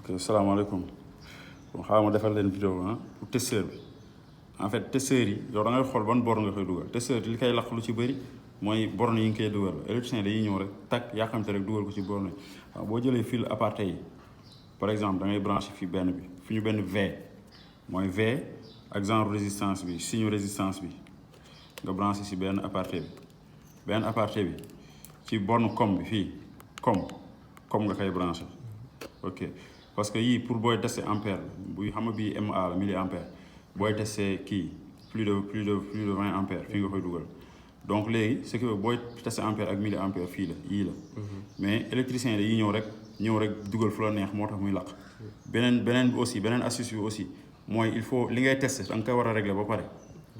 ok salaamaaleykum bon xaaral ma defal leen vidéo pour testeur bi en fait testeur yi yow da ngay xool ban borne nga koy dugal testeur li koy lakk lu ci bëri mooy borne yi nga koy dugal électricien dañuy ñëw rek takk yàqamte rek dugal ko ci borne yi waaw boo jëlee fil aparté yi par exemple da ngay branché fii benn bi fi ñu benn V mooy V ak genre résistance bi signe résistance bi nga branché si benn aparté bi ci borne com bi fii com nga koy branché ok parce que yii pour booy tester ampère buy xam nga bii MA la milliampère booy tester kii plus de 20 ampères fii nga koy dugal donc léegi ce que booy tester ampère ak milliampère fii la yii la mais électricien yi ñëw rek dugal fu la neex moo tax muy lakk beneen bi aussi beneen astuce bi aussi mooy il faut li ngay tester da nga koy war a régler ba pare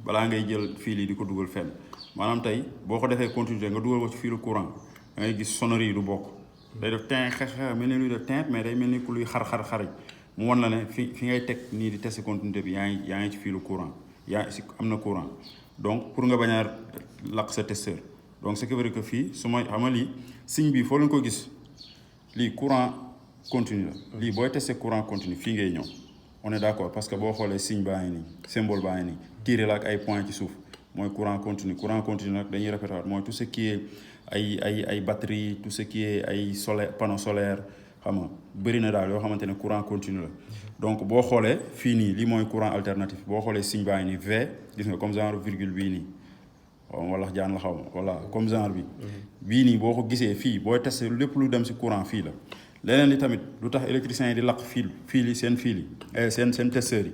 balaa ngay jël fil yi di ko dugal fenn maanaam tey boo ko defee continuité nga dugal ko ci filu courant da ngay gis sonnerie yi du bokk day def tin xeex mel ni luy def tin mais day mel ni ku luy xar mu wan la ne fi ngay teg nii di tester continuité bi yaa ngi ci filu courant am na courant donc pour nga bañ a lakk sa testeur donc ce qui veut dire que fii su ma xam nga lii signe bi foo leen ko gis lii courant continu la lii booy tester courant continu fii ngay ñëw on est d'accord parce que boo xoolee signe baa ngi nii symbole baa ngi nii tiré la ak ay point ci suuf mooy courant continu nag dañuy répété waat mooy tout ce qui est ay batterie tout ce qui est ay panneau solaire xam nga bëri na daal yoo xamante ne courant continu la donc boo xoolee fii nii lii mooy courant alternatif boo xoolee signe baa ngi nii V gis nga comme genre virgule bii nii wala jaan la xaw ma voilà comme genre bii nii boo ko gisee fii booy testé lépp lu dem si courant fii la leneen li tamit lu tax électricien yi di lakk fil yi seen seen testeurs yi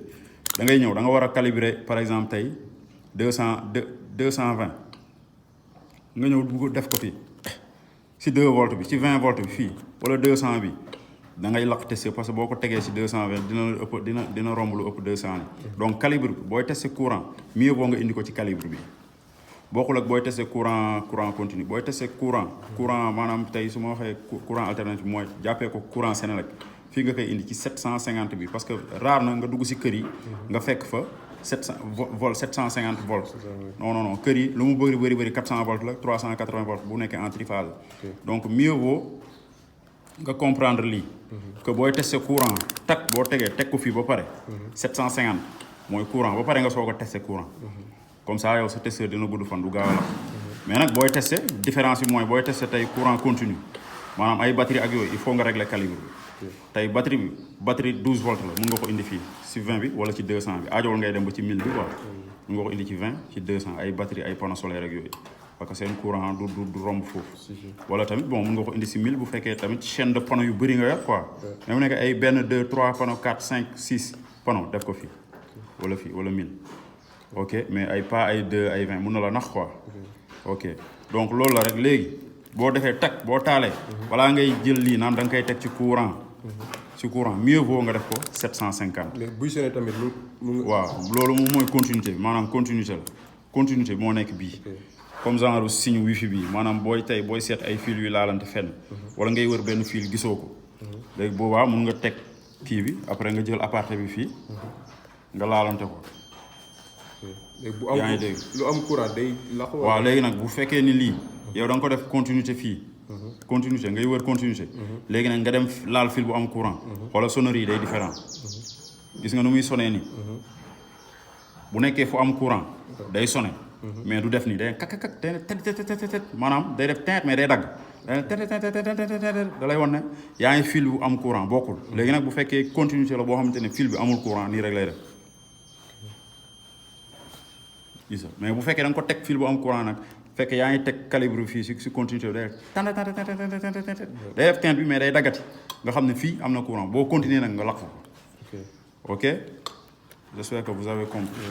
da ngay ñëw da nga war a calibrer par exemple tey 220 nga ñëw bugg def ko fii si 2 volts bi ci 20 volts bi fii wala 200 bi da ngay lakk testé parce que boo ko tegee si 220 dina romb lu ëpp 200 donc calibre bi booy testé courant mieux boo nga indi ko ci calibre bi bokkul ak booy testé courant continu booy testé courant maanaam tey su ma waxee courant alternatif mooy jàppee ko courant Senelec fii nga koy indi ci 750 bi parce que rare na nga dugg si kër yi nga fekk fa 750 volts non kër yi lu mu bëri 400 volts la 380 volts bu nekkee en triphase donc mieux vaut nga comprendre lii que booy testé courant boo teg ko fii ba pare 750 mooy courant ba pare nga soog a testé courant comme ça yow sa testeur dina gudd fan du gaaw a lakk mais nag booy testé différence bi mooy booy testé tey courant continu maanaam ay batterie ak yooyu il faut nga régler calibre bi tey batterie 12 volts la mun nga ko indi fii si 20 bi wala ci 200 bi aajowul ngay dem ba ci 1000 bi quoi mun nga ko indi ci 20 ci 200 ay batterie ay panneaux solaires ak yooyu parce que seen courant du romb foofu wala tamit bon mun nga ko indi si 1000 bu fekkee tamit chaîne de panneaux yu bëri nga yor quoi même nekk ay benn 2 3 panneaux 4 5 6 panneaux def ko fii wala 1000 ok mais ay pas ay 2 ay 20 mun na la nax quoi ok donc loolu la rek léegi boo defee boo taalee balaa ngay jël lii naan da nga koy teg ci courant mieux vaut nga def ko 750. léegi buy sonné tamit waaw loolu moom mooy continuité bi maanaam continuité bi moo nekk bii comme genre signe wifi bii maanaam booy seet ay fil yu laalante fenn wala ngay wër benn fil gisoo ko léegi boobaa mun nga teg kii bi après nga jël aparté bi fii nga laalante ko yaa ngi dégg lu am courant day lakk waaw léegi nag bu fekkee ni lii yow da nga ko def continuité fii continuité ngay wër continuité léegi nag nga dem laal fil bu am courant wala sonnerie yi day différent gis nga nu muy sonné nii bu nekkee fu am courant day sonné mais du def nii day kakakak maanaam day def teint mais day dagg da lay wan ne yaa ngi fil bu am courant bokkul léegi nag bu fekkee continuité la boo xamante ne fil bi amul courant nii rek lay def gis mais bu fekkee da nga ko teg fil bu am courant nag fekk yaa ngi teg calibre fii si continuité day def teint bi mais day daggati nga xam ne fii am na courant boo continuer nag nga lakk ko ok j'espère que vous avez compris